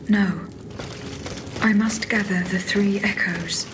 No. I must gather the three echoes.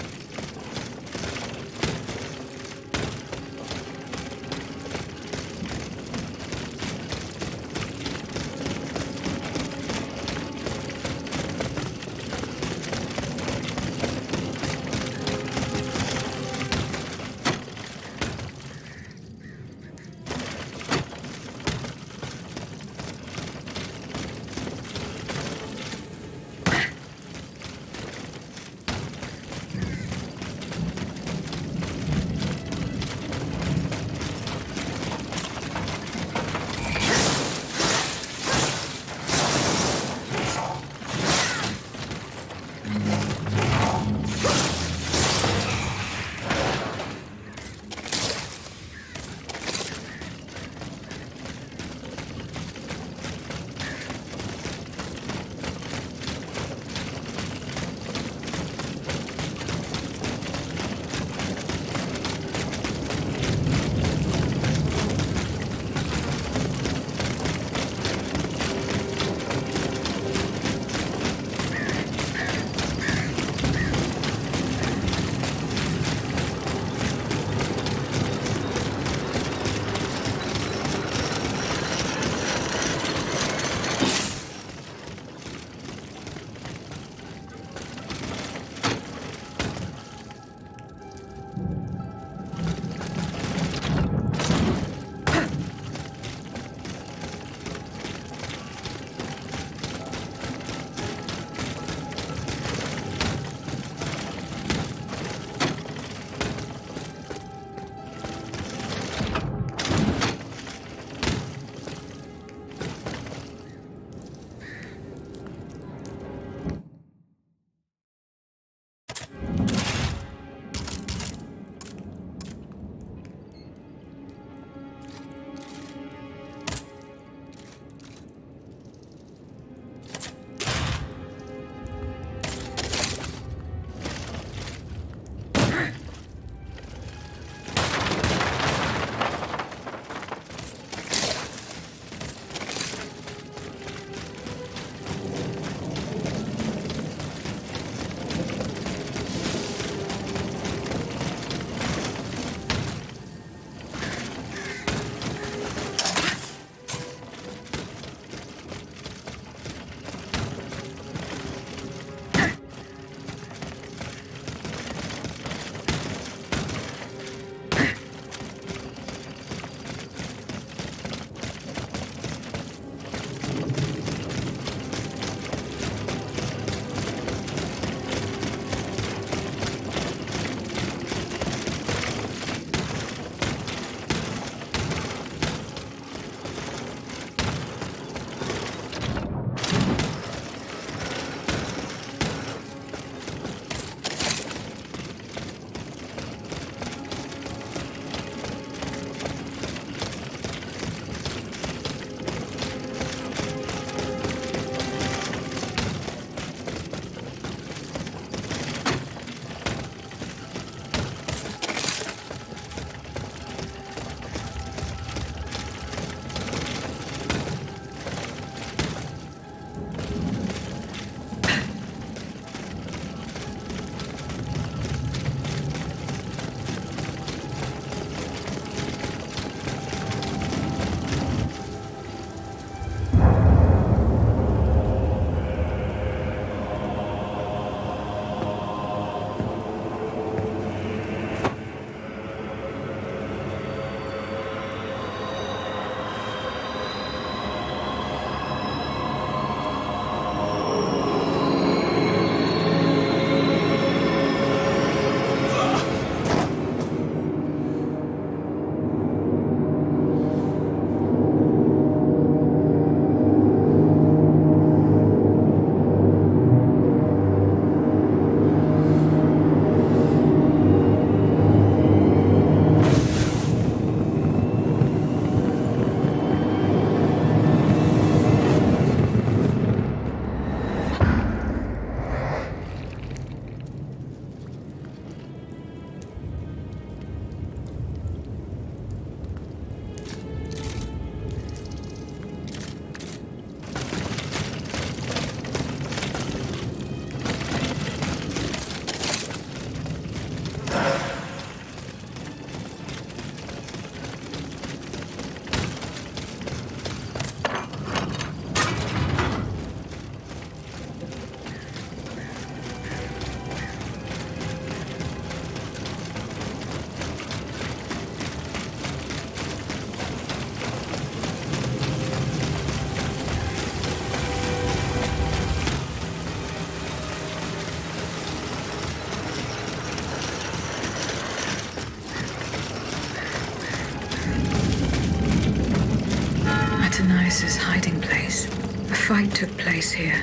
Antonius's hiding place. A fight took place here.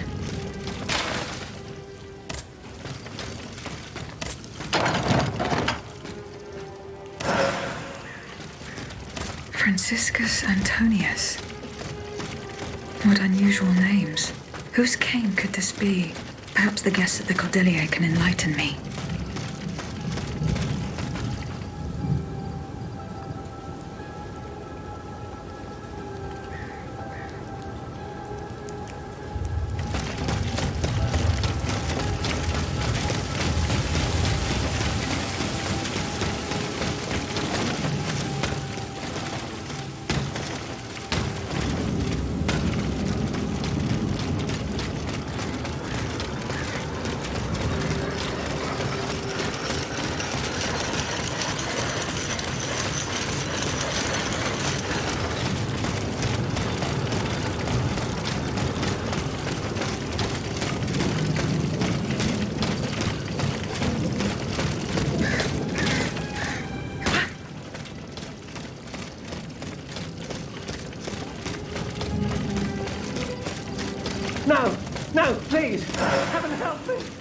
Franciscus Antonius. What unusual names. Whose cane could this be? Perhaps the guests at the Cordelier can enlighten me. No! No, please! Heaven help me!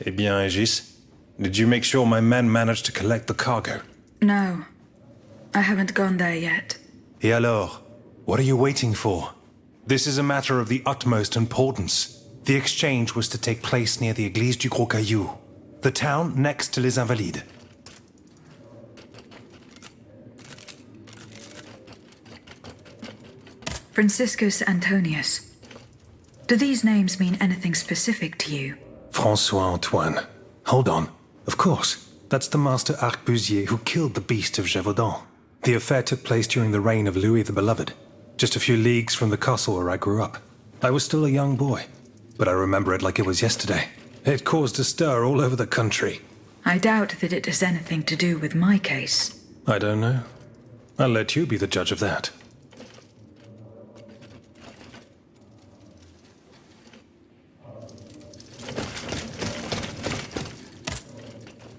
Eh bien, Aegis, did you make sure my men managed to collect the cargo? No, I haven't gone there yet. Et alors? What are you waiting for? This is a matter of the utmost importance. The exchange was to take place near the Église du Gros Caillou, the town next to Les Invalides. Franciscus Antonius. Do these names mean anything specific to you? François Antoine. Hold on. Of course. That's the master arquebusier who killed the beast of Gévaudan. The affair took place during the reign of Louis the Beloved, just a few leagues from the castle where I grew up. I was still a young boy, but I remember it like it was yesterday. It caused a stir all over the country. I doubt that it has anything to do with my case. I don't know. I'll let you be the judge of that.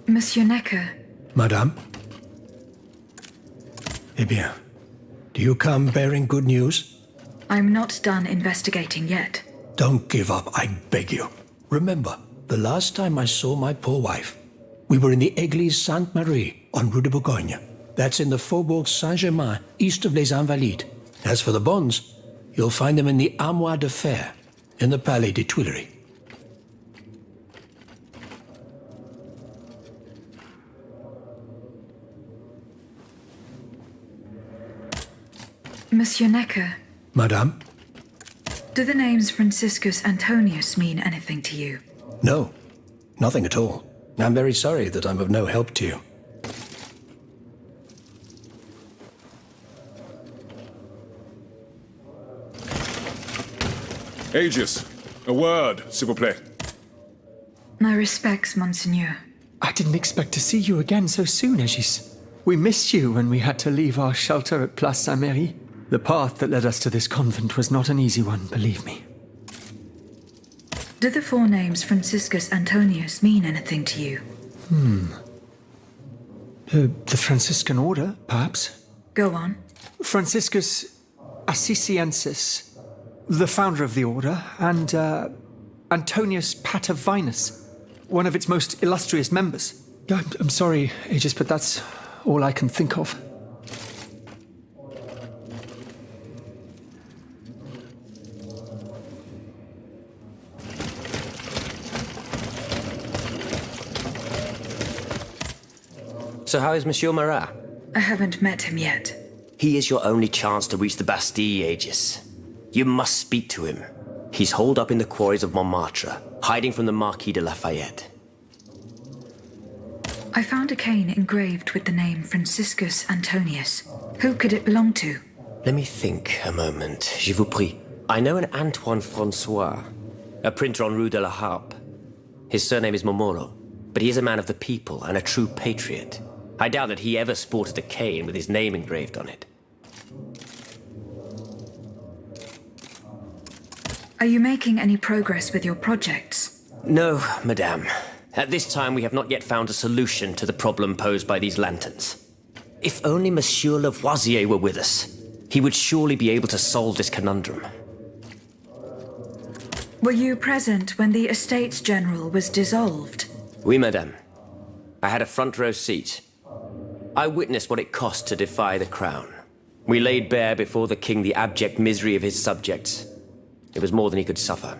Monsieur Necker. Madame? Eh bien, do you come bearing good news? I'm not done investigating yet. Don't give up, I beg you. Remember, the last time I saw my poor wife, we were in the Église Sainte-Marie on Rue de Bourgogne. That's in the Faubourg Saint-Germain, east of Les Invalides. As for the bonds, you'll find them in the Armoire de Fer, in the Palais des Tuileries. Monsieur Necker, Madame? do the names Franciscus Antonius mean anything to you? No, nothing at all. I'm very sorry that I'm of no help to you. Aegis, a word, s'il vous plaît. My respects, Monseigneur. I didn't expect to see you again so soon, Aegis. We missed you when we had to leave our shelter at Place Saint-Merry. The path that led us to this convent was not an easy one, believe me. Do the four names Franciscus Antonius mean anything to you? The Franciscan order, perhaps? Go on. Franciscus Assisiensis, the founder of the order, and Antonius Patavinus, one of its most illustrious members. I'm sorry, Aegis, but that's all I can think of. So how is Monsieur Marat? I haven't met him yet. He is your only chance to reach the Bastille, Aegis. You must speak to him. He's holed up in the quarries of Montmartre, hiding from the Marquis de Lafayette. I found a cane engraved with the name Franciscus Antonius. Who could it belong to? Let me think a moment, je vous prie. I know an Antoine Francois, a printer on Rue de la Harpe. His surname is Momoro, but he is a man of the people and a true patriot. I doubt that he ever sported a cane with his name engraved on it. Are you making any progress with your projects? No, madame. At this time, we have not yet found a solution to the problem posed by these lanterns. If only Monsieur Lavoisier were with us, he would surely be able to solve this conundrum. Were you present when the Estates General was dissolved? Oui, madame. I had a front row seat. I witnessed what it cost to defy the crown. We laid bare before the king the abject misery of his subjects. It was more than he could suffer.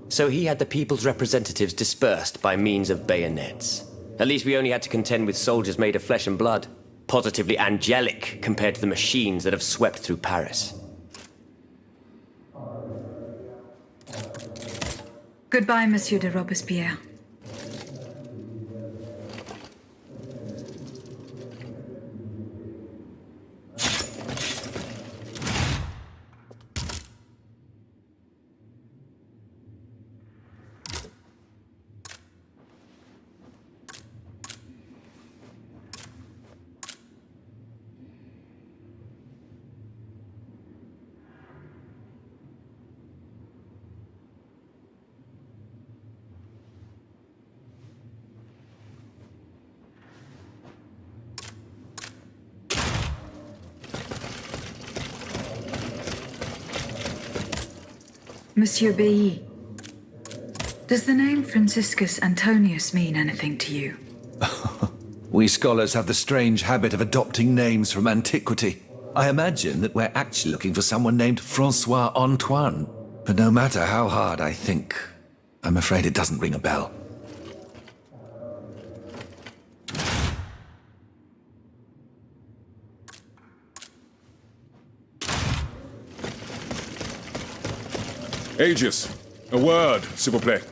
So he had the people's representatives dispersed by means of bayonets. At least we only had to contend with soldiers made of flesh and blood. Positively angelic compared to the machines that have swept through Paris. Goodbye, Monsieur de Robespierre. Monsieur Bailly, does the name Franciscus Antonius mean anything to you? We scholars have the strange habit of adopting names from antiquity. I imagine that we're actually looking for someone named Francois Antoine. But no matter how hard I think, I'm afraid it doesn't ring a bell. Aegis, a word, s'il vous plaît.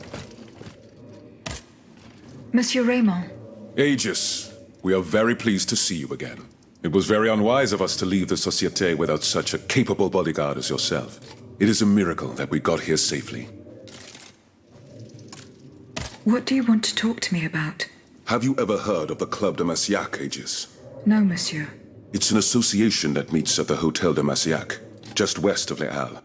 Monsieur Raymond, Aegis, we are very pleased to see you again. It was very unwise of us to leave the Société without such a capable bodyguard as yourself. It is a miracle that we got here safely. what do you want to talk to me about? Have you ever heard of the Club de Massiac, Aegis? No, monsieur. It's an association that meets at the Hotel de Massiac, just west of Les Halles.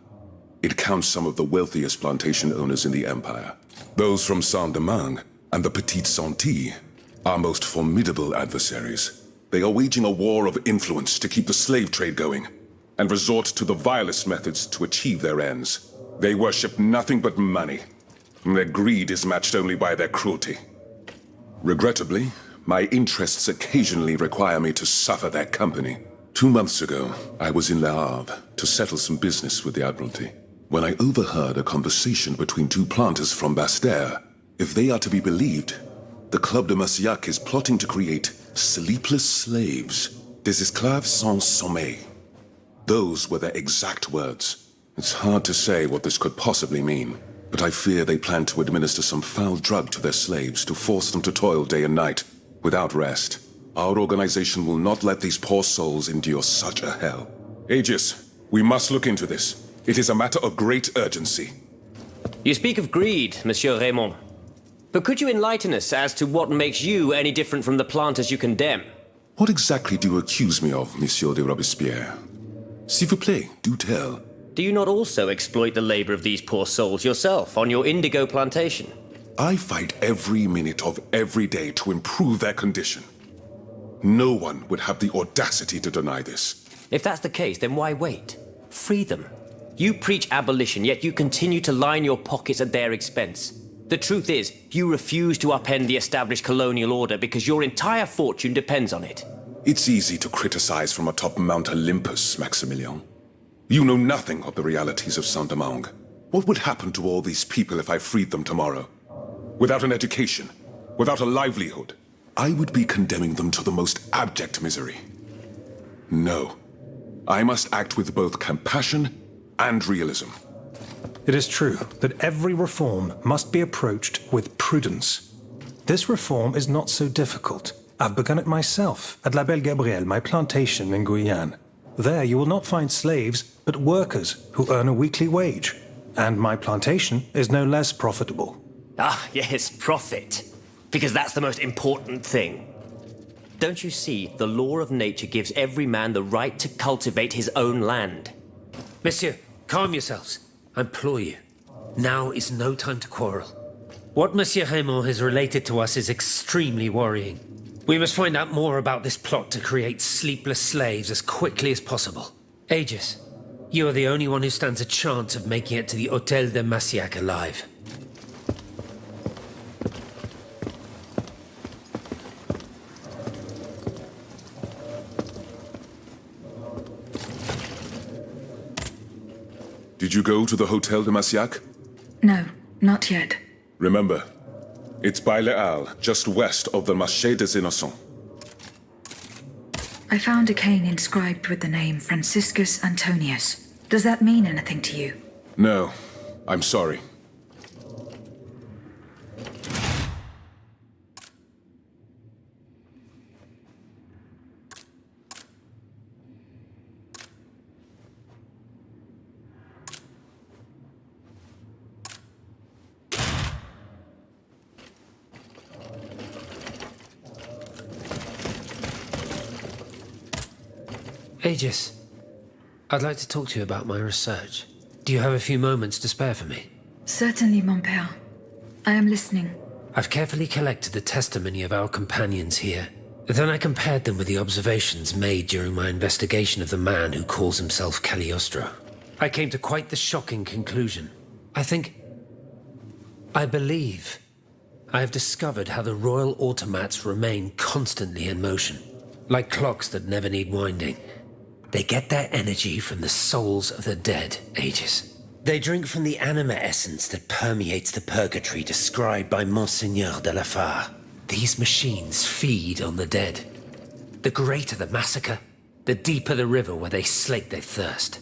It counts some of the wealthiest plantation owners in the Empire. Those from Saint-Domingue and the Petite Santé, our most formidable adversaries. They are waging a war of influence to keep the slave trade going, and resort to the vilest methods to achieve their ends. They worship nothing but money, and their greed is matched only by their cruelty. Regrettably, my interests occasionally require me to suffer their company. 2 months ago, I was in Le Havre to settle some business with the Admiralty, when I overheard a conversation between two planters from Basse-Terre. If they are to be believed, the Club de Massiac is plotting to create sleepless slaves, des esclaves sans sommeil. Those were their exact words. It's hard to say what this could possibly mean, but I fear they plan to administer some foul drug to their slaves to force them to toil day and night, without rest. Our organization will not let these poor souls endure such a hell. Aegis, we must look into this. It is a matter of great urgency. You speak of greed, Monsieur Raymond. But could you enlighten us as to what makes you any different from the planters you condemn? What exactly do you accuse me of, Monsieur de Robespierre? S'il vous plaît, do tell. Do you not also exploit the labor of these poor souls yourself on your indigo plantation? I fight every minute of every day to improve their condition. No one would have the audacity to deny this. If that's the case, then why wait? Free them. You preach abolition, yet you continue to line your pockets at their expense. The truth is, you refuse to upend the established colonial order because your entire fortune depends on it. It's easy to criticize from atop Mount Olympus, Maximilian. You know nothing of the realities of Saint-Domingue. What would happen to all these people if I freed them tomorrow? Without an education, without a livelihood, I would be condemning them to the most abject misery. No. I must act with both compassion and realism. It is true that every reform must be approached with prudence. This reform is not so difficult. I've begun it myself at La Belle Gabrielle, my plantation in Guyane. There you will not find slaves, but workers who earn a weekly wage. And my plantation is no less profitable. Ah, yes, profit. Because that's the most important thing. Don't you see, the law of nature gives every man the right to cultivate his own land. Monsieur, calm yourselves. I implore you. Now is no time to quarrel. What Monsieur Raymond has related to us is extremely worrying. We must find out more about this plot to create sleepless slaves as quickly as possible. Aegis, you are the only one who stands a chance of making it to the Hôtel de Massiac alive. Did you go to the Hotel de Massiac? No, not yet. Remember, it's by Les Halles, just west of the Marché des Innocents. I found a cane inscribed with the name Franciscus Antonius. Does that mean anything to you? No, I'm sorry. Aegis, I'd like to talk to you about my research. Do you have a few moments to spare for me? Certainly, mon père. I am listening. I've carefully collected the testimony of our companions here. Then I compared them with the observations made during my investigation of the man who calls himself Cagliostro. I came to quite the shocking conclusion. I believe I have discovered how the royal automats remain constantly in motion, like clocks that never need winding. They get their energy from the souls of the dead, Aegis. They drink from the anima essence that permeates the purgatory described by Monseigneur de la Fare. These machines feed on the dead. The greater the massacre, the deeper the river where they slake their thirst.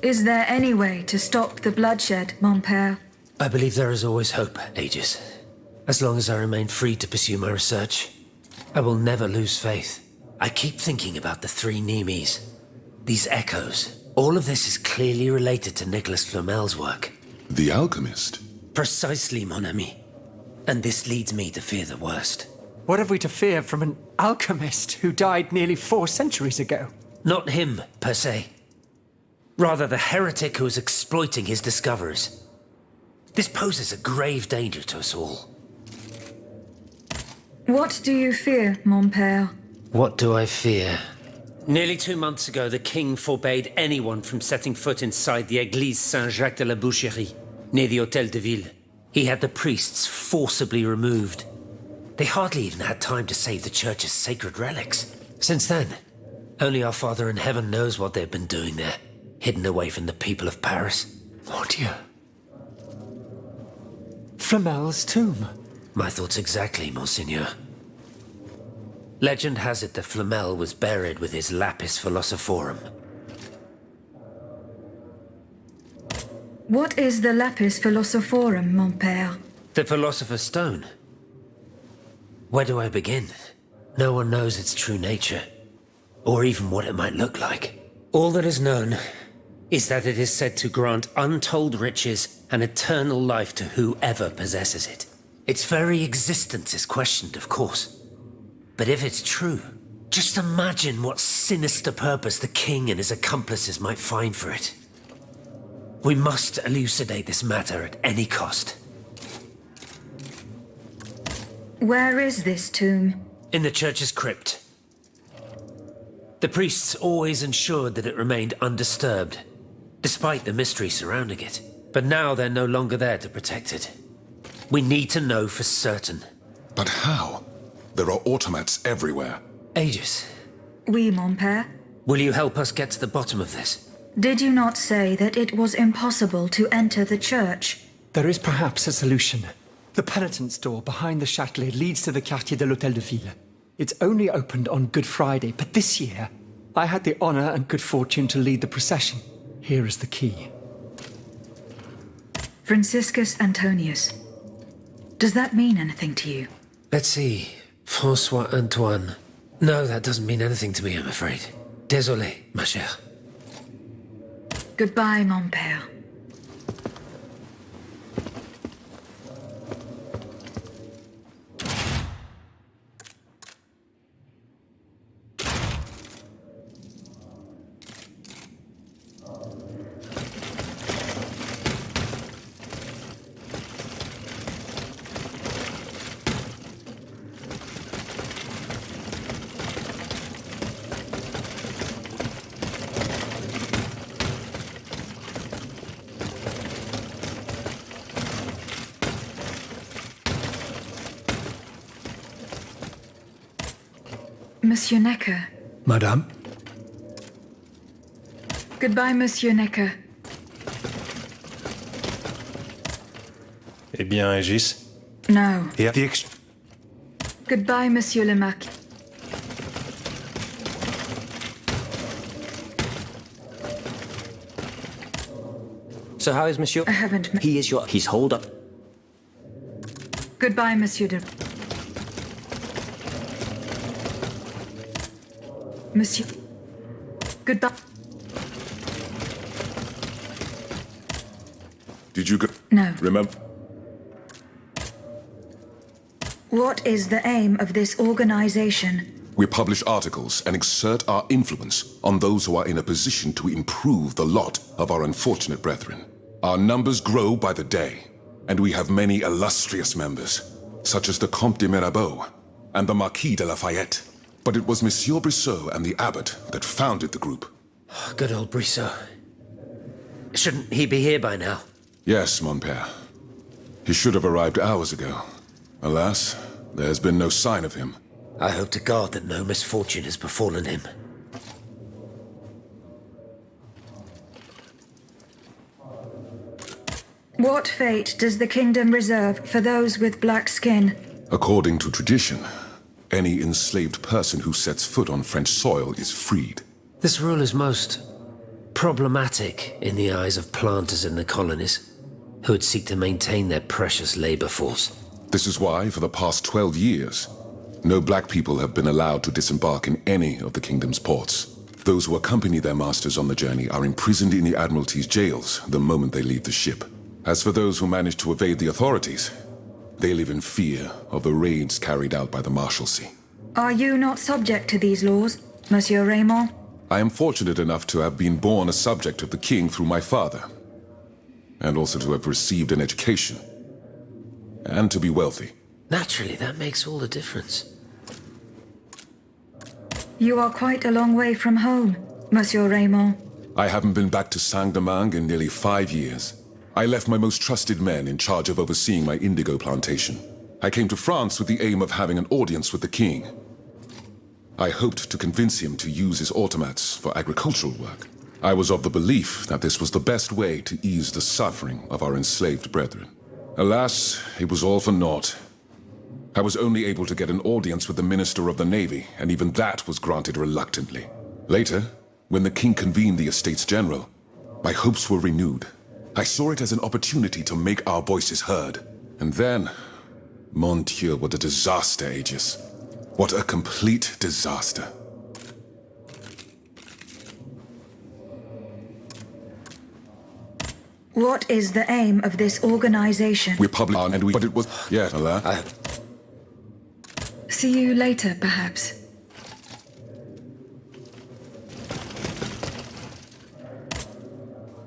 Is there any way to stop the bloodshed, mon père? I believe there is always hope, Aegis. As long as I remain free to pursue my research, I will never lose faith. I keep thinking about the three Nemes. These echoes. All of this is clearly related to Nicholas Flamel's work. The alchemist? Precisely, mon ami. And this leads me to fear the worst. What have we to fear from an alchemist who died nearly 4 centuries ago? Not him, per se. Rather, the heretic who is exploiting his discoveries. This poses a grave danger to us all. What do you fear, mon père? What do I fear? Nearly 2 months ago, the king forbade anyone from setting foot inside the Église Saint-Jacques de la Boucherie, near the Hôtel de Ville. He had the priests forcibly removed. They hardly even had time to save the church's sacred relics. Since then, only our Father in Heaven knows what they've been doing there, hidden away from the people of Paris. Oh dear. Flamel's tomb. My thoughts exactly, Monseigneur. Legend has it that Flamel was buried with his lapis philosophorum. What is the lapis philosophorum, mon père? The Philosopher's Stone. Where do I begin? No one knows its true nature, or even what it might look like. All that is known is that it is said to grant untold riches and eternal life to whoever possesses it. Its very existence is questioned, of course. But if it's true, just imagine what sinister purpose the king and his accomplices might find for it. We must elucidate this matter at any cost. Where is this tomb? In the church's crypt. The priests always ensured that it remained undisturbed, despite the mystery surrounding it. But now they're no longer there to protect it. We need to know for certain. But how? There are automats everywhere. Aegis, Oui, mon père. will you help us get to the bottom of this? Did you not say that it was impossible to enter the church? There is perhaps a solution. The penitent's door behind the Châtelet leads to the Quartier de l'Hôtel de Ville. It's only opened on Good Friday, but this year, I had the honor and good fortune to lead the procession. Here is the key. Franciscus Antonius. Does that mean anything to you? Let's see. François Antoine. No, that doesn't mean anything to me, I'm afraid. Désolé, ma chère. Goodbye, mon père. Monsieur Necker. Madame? Goodbye, Monsieur Necker. Eh bien, Aegis? No. Here. Goodbye, Monsieur le Marquis. So how is Monsieur? I haven't met. He is your... He's holed up. Goodbye, Monsieur de. Monsieur. Goodbye. Did you go? No. Remember? What is the aim of this organization? We publish articles and exert our influence on those who are in a position to improve the lot of our unfortunate brethren. Our numbers grow by the day, and we have many illustrious members, such as the Comte de Mirabeau and the Marquis de Lafayette. But it was Monsieur Brissot and the abbot that founded the group. Good old Brissot. Shouldn't he be here by now? Yes, mon père. He should have arrived hours ago. Alas, there has been no sign of him. I hope to God that no misfortune has befallen him. What fate does the kingdom reserve for those with black skin? According to tradition, any enslaved person who sets foot on French soil is freed. This rule is most problematic in the eyes of planters in the colonies, who would seek to maintain their precious labor force. This is why, for the past 12 years, no black people have been allowed to disembark in any of the kingdom's ports. Those who accompany their masters on the journey are imprisoned in the Admiralty's jails the moment they leave the ship. As for those who manage to evade the authorities, they live in fear of the raids carried out by the Marshalsea. Are you not subject to these laws, Monsieur Raymond? I am fortunate enough to have been born a subject of the king through my father, and also to have received an education, and to be wealthy. Naturally, that makes all the difference. You are quite a long way from home, Monsieur Raymond. I haven't been back to Saint-Domingue in nearly 5 years. I left my most trusted men in charge of overseeing my indigo plantation. I came to France with the aim of having an audience with the king. I hoped to convince him to use his automats for agricultural work. I was of the belief that this was the best way to ease the suffering of our enslaved brethren. Alas, it was all for naught. I was only able to get an audience with the Minister of the Navy, and even that was granted reluctantly. Later, when the king convened the Estates General, my hopes were renewed. I saw it as an opportunity to make our voices heard. And then, mon Dieu, what a disaster, Aegis. What a complete disaster. What is the aim of this organization? We published and we, but it was, yeah, alas. See you later, perhaps.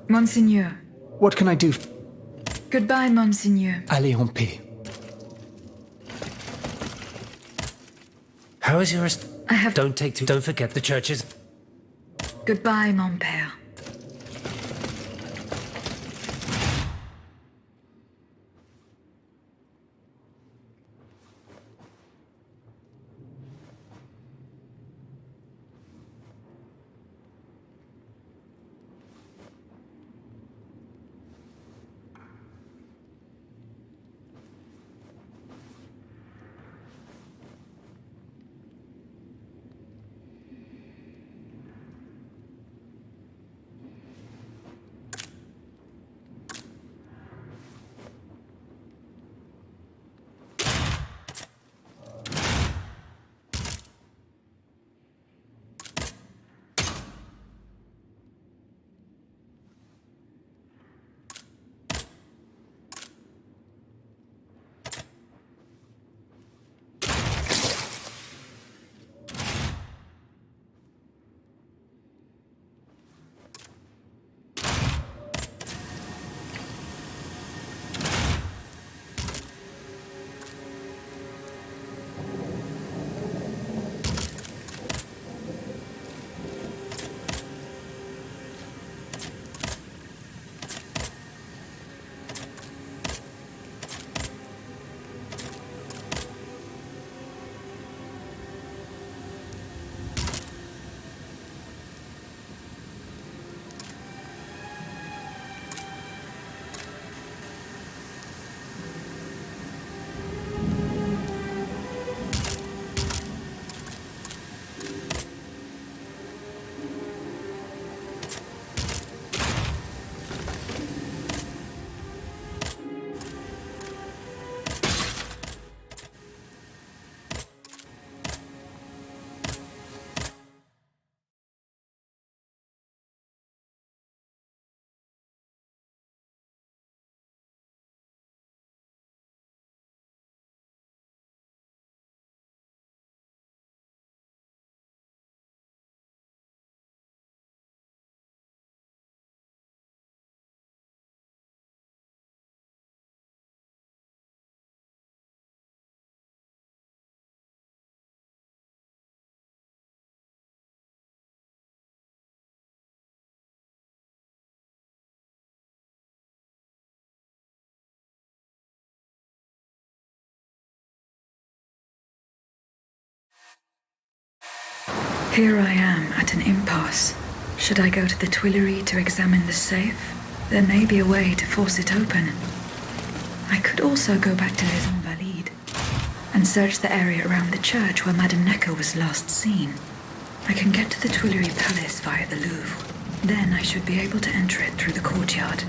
Monseigneur. What can I do? Goodbye, Monseigneur. Allez en paix. How is your... I have... Don't forget the churches. Goodbye, mon père. Here I am at an impasse. Should I go to the Tuileries to examine the safe? There may be a way to force it open. I could also go back to Les Invalides and search the area around the church where Madame Necker was last seen. I can get to the Tuileries Palace via the Louvre. Then I should be able to enter it through the courtyard.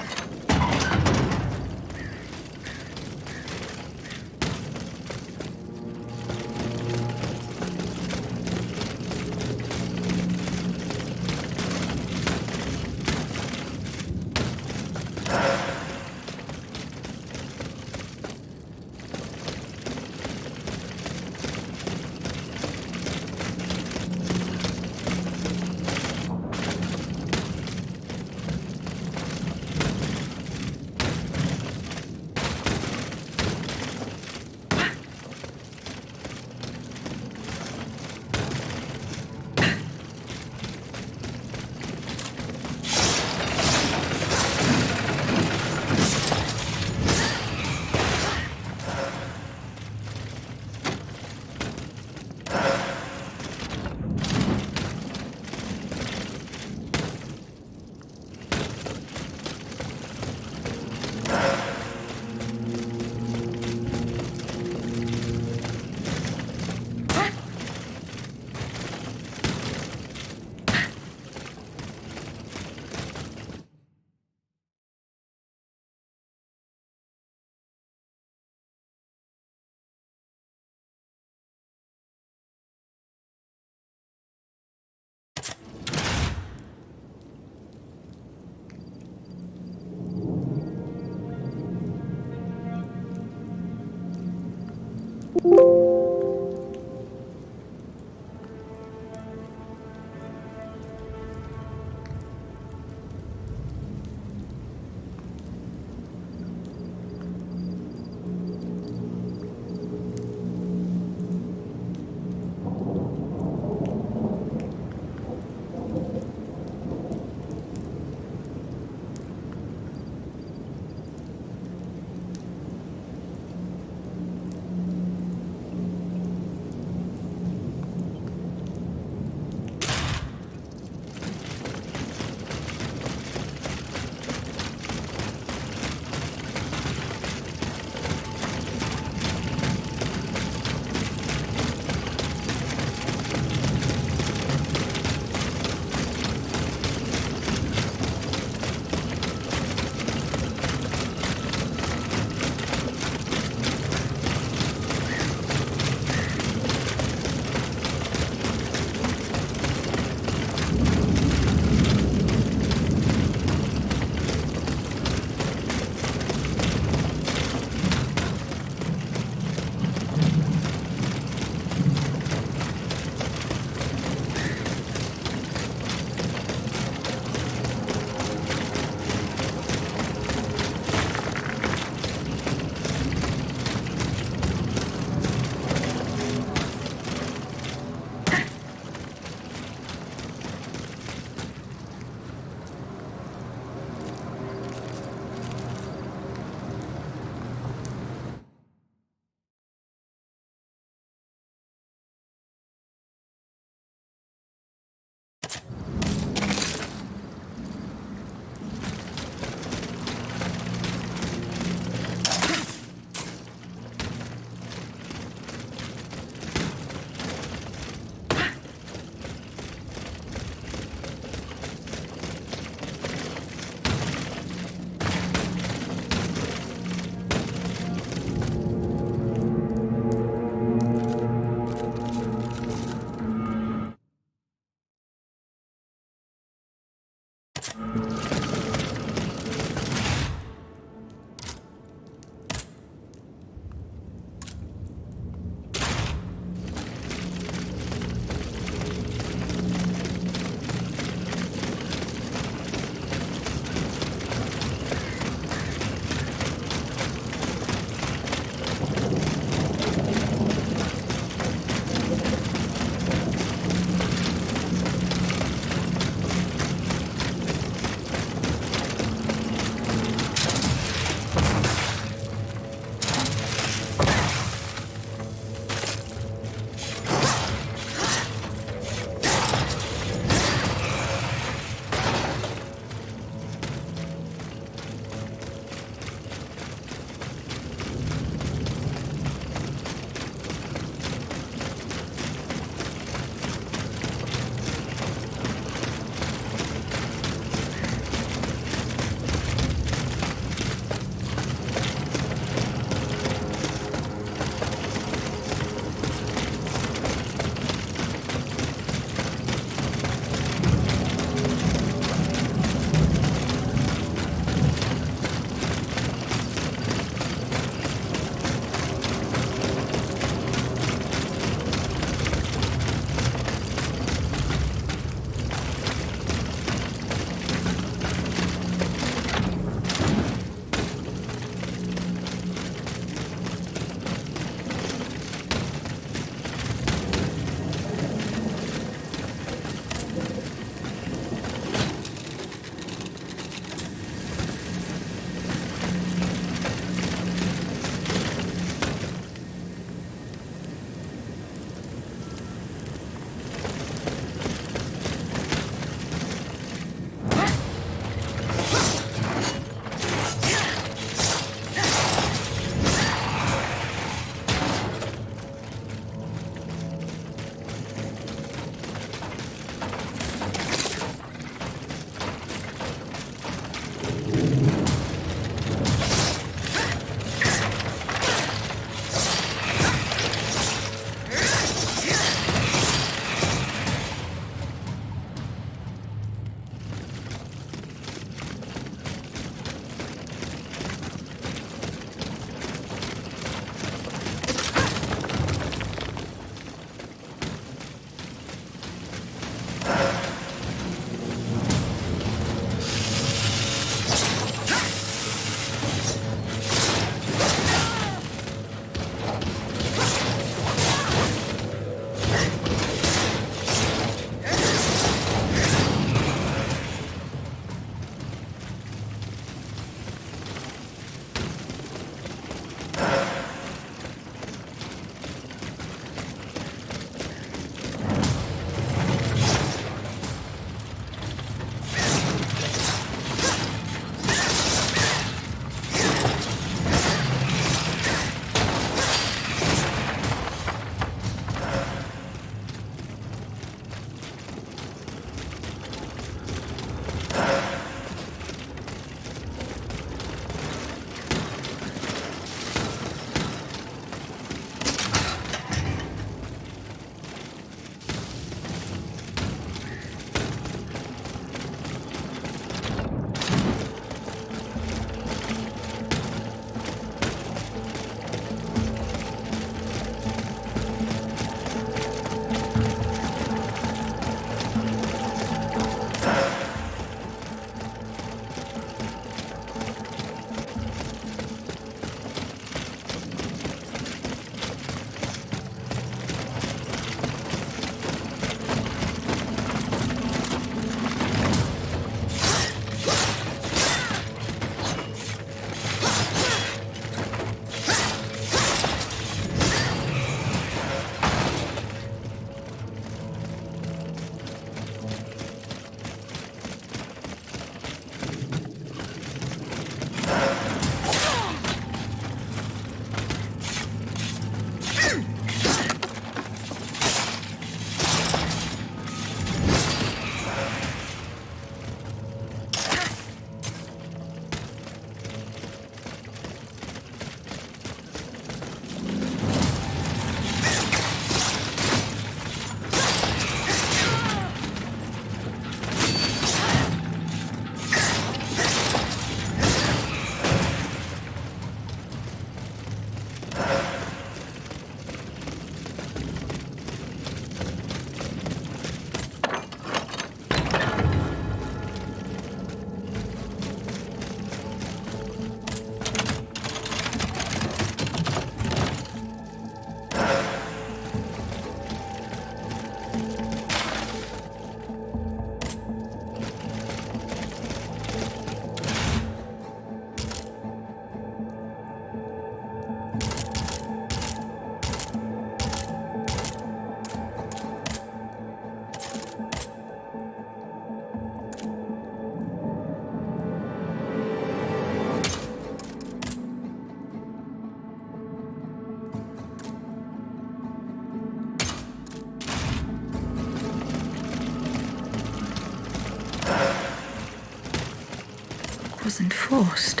wasn't forced.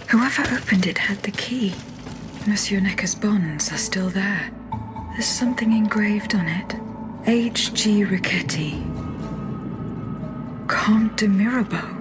Whoever opened it had the key. Monsieur Necker's bonds are still there. There's something engraved on it. H.G. Riquetti. Comte de Mirabeau.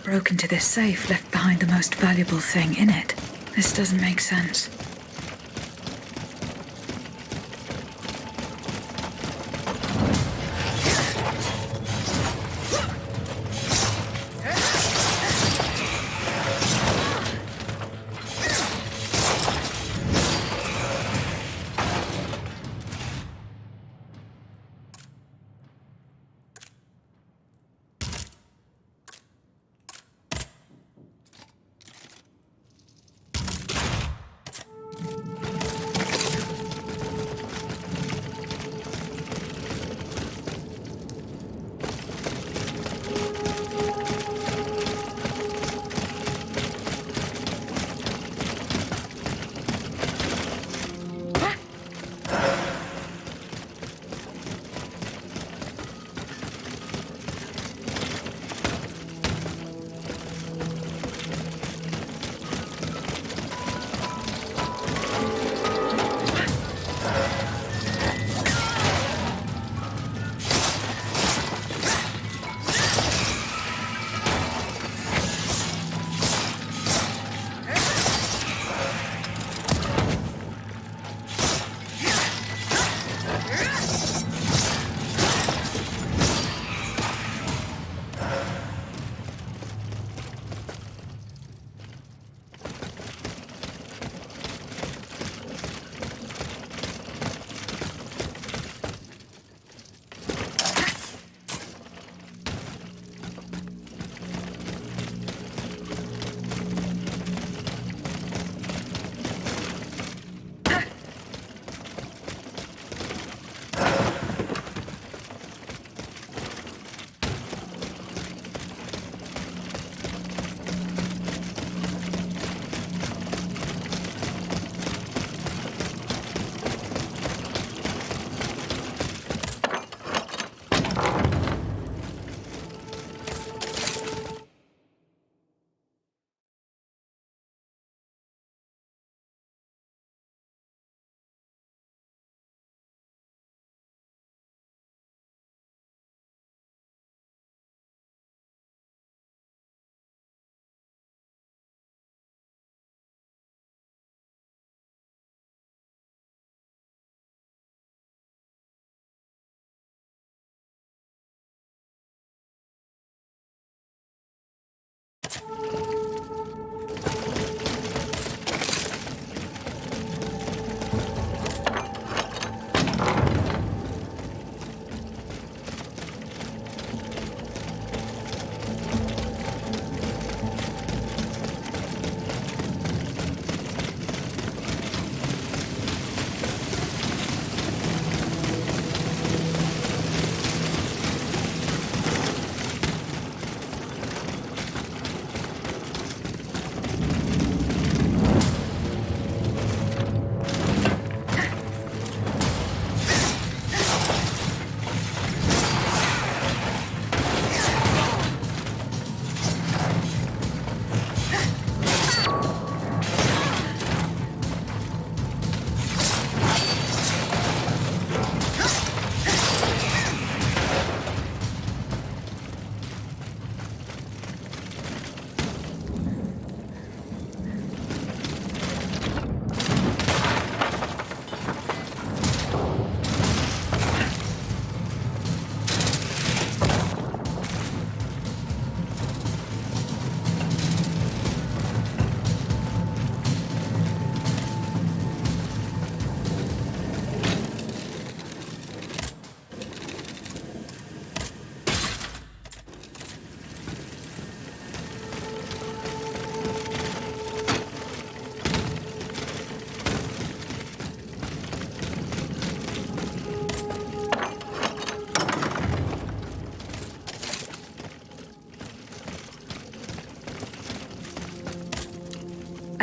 Broke into this safe, left behind the most valuable thing in it. This doesn't make sense.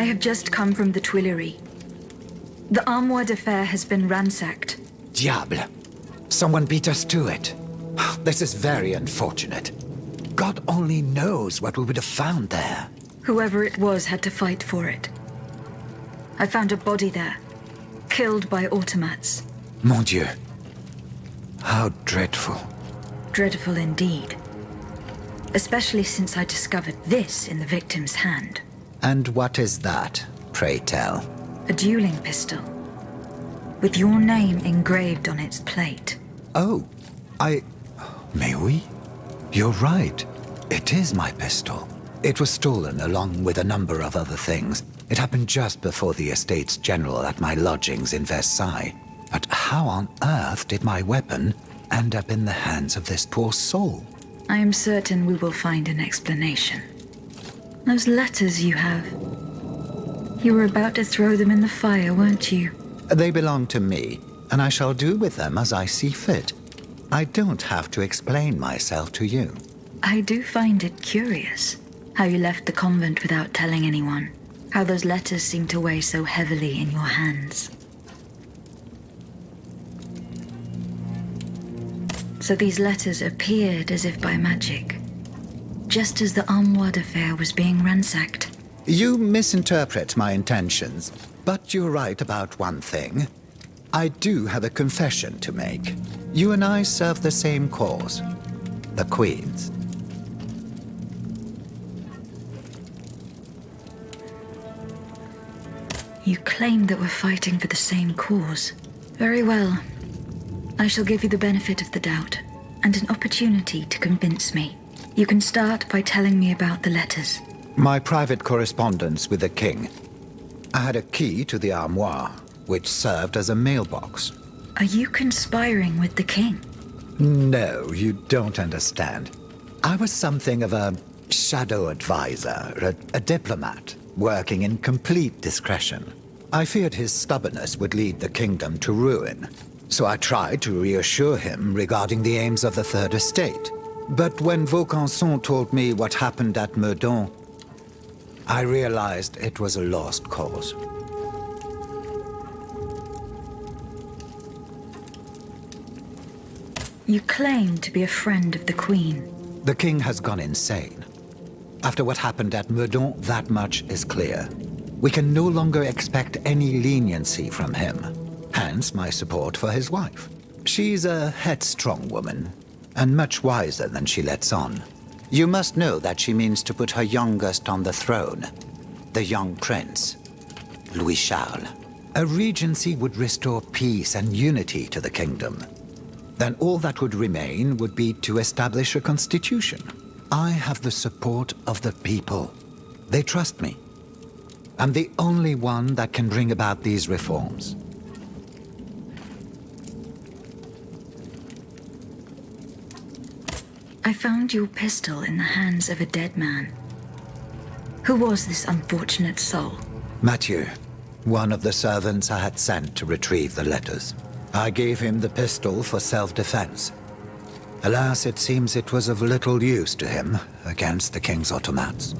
I have just come from the Tuileries. The Armoire de Fer has been ransacked. Diable. Someone beat us to it. This is very unfortunate. God only knows what we would have found there. Whoever it was had to fight for it. I found a body there, killed by automats. Mon Dieu. How dreadful. Dreadful indeed. Especially since I discovered this in the victim's hand. And what is that, pray tell? A dueling pistol. With your name engraved on its plate. Oh, Mais oui. You're right. It is my pistol. It was stolen along with a number of other things. It happened just before the Estates General at my lodgings in Versailles. But how on earth did my weapon end up in the hands of this poor soul? I am certain we will find an explanation. Those letters you have. You were about to throw them in the fire, weren't you? They belong to me, and I shall do with them as I see fit. I don't have to explain myself to you. I do find it curious how you left the convent without telling anyone. How those letters seem to weigh so heavily in your hands. So these letters appeared as if by magic, just as the Armoire de Fer was being ransacked. You misinterpret my intentions, but you're right about one thing. I do have a confession to make. You and I serve the same cause. The Queen's. You claim that we're fighting for the same cause. Very well. I shall give you the benefit of the doubt, and an opportunity to convince me. You can start by telling me about the letters. My private correspondence with the King. I had a key to the armoire, which served as a mailbox. Are you conspiring with the King? No, you don't understand. I was something of a shadow advisor, a diplomat, working in complete discretion. I feared his stubbornness would lead the kingdom to ruin, so I tried to reassure him regarding the aims of the Third Estate. But when Vaucanson told me what happened at Meudon, I realized it was a lost cause. You claim to be a friend of the Queen. The King has gone insane. After what happened at Meudon, that much is clear. We can no longer expect any leniency from him. Hence my support for his wife. She's a headstrong woman, and much wiser than she lets on. You must know that she means to put her youngest on the throne, the young prince, Louis Charles. A regency would restore peace and unity to the kingdom. Then all that would remain would be to establish a constitution. I have the support of the people. They trust me. I'm the only one that can bring about these reforms. I found your pistol in the hands of a dead man. Who was this unfortunate soul? Mathieu, one of the servants I had sent to retrieve the letters. I gave him the pistol for self-defense. Alas, it seems it was of little use to him against the King's automats.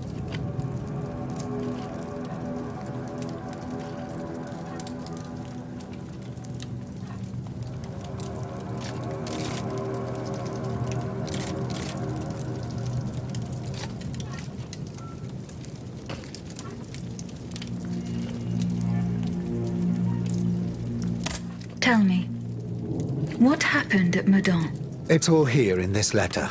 Tell me, what happened at Meudon? It's all here in this letter,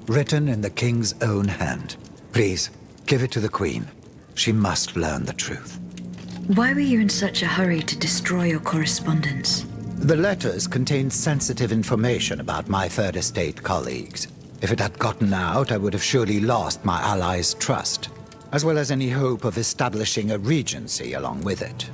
written in the King's own hand. Please, give it to the Queen. She must learn the truth. Why were you in such a hurry to destroy your correspondence? The letters contained sensitive information about my Third Estate colleagues. If it had gotten out, I would have surely lost my allies' trust, as well as any hope of establishing a regency along with it.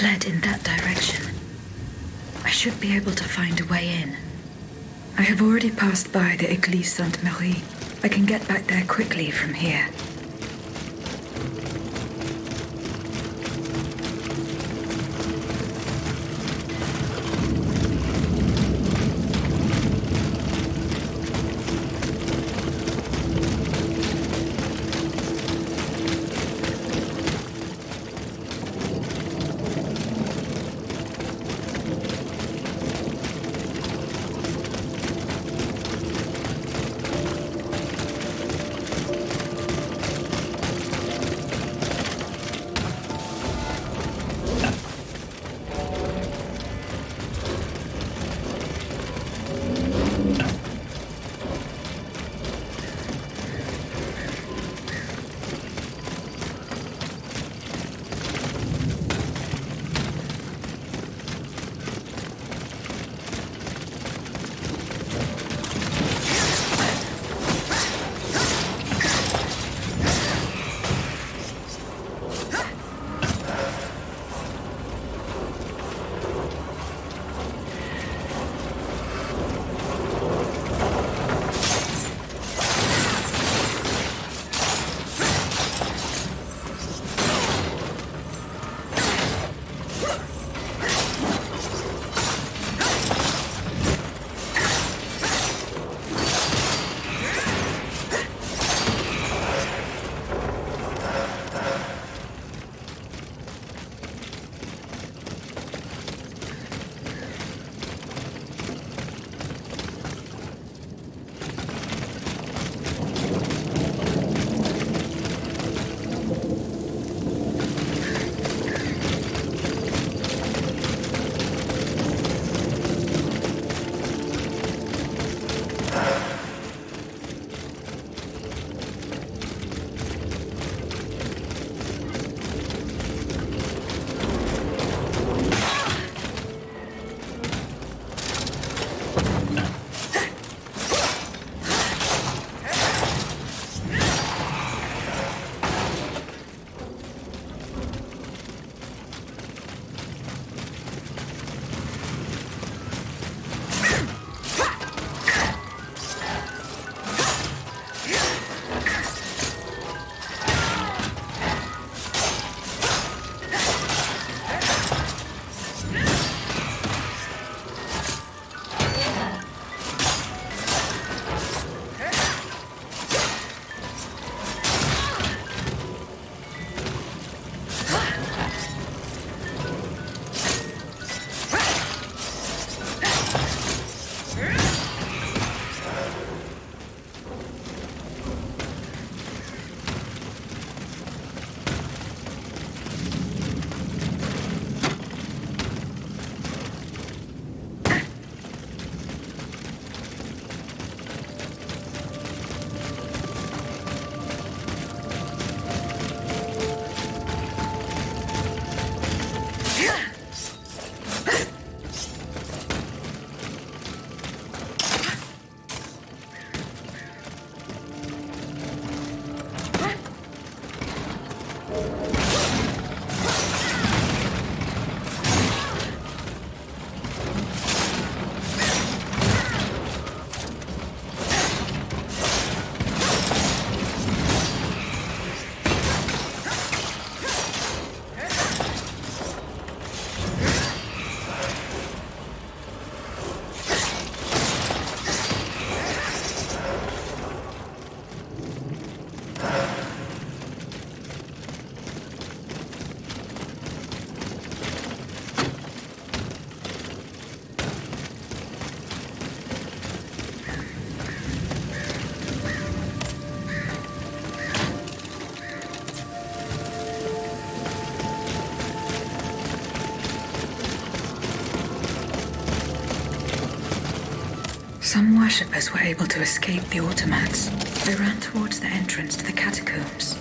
led in that direction. I should be able to find a way in. I have already passed by the Église Sainte-Marie. I can get back there quickly from here. Some worshippers were able to escape the automats. They ran towards the entrance to the catacombs.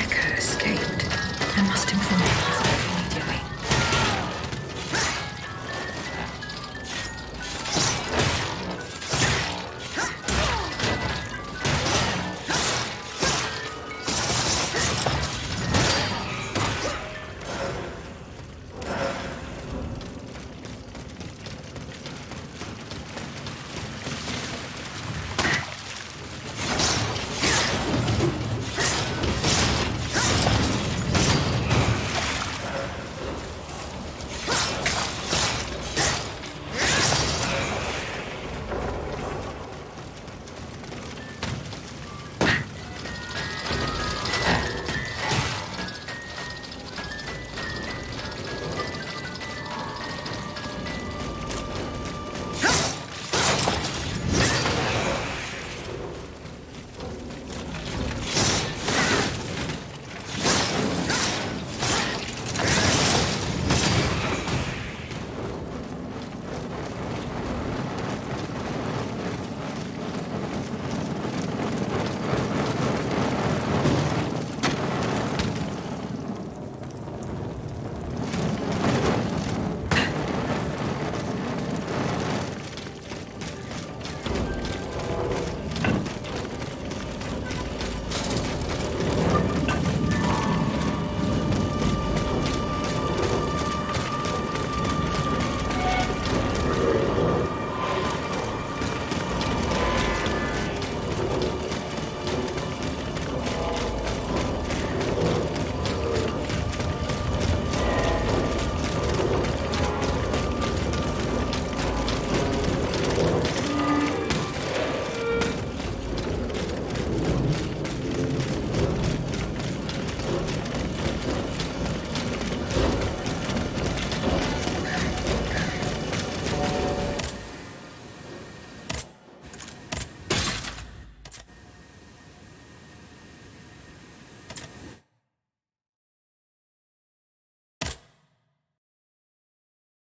attacker escaped. I must inform the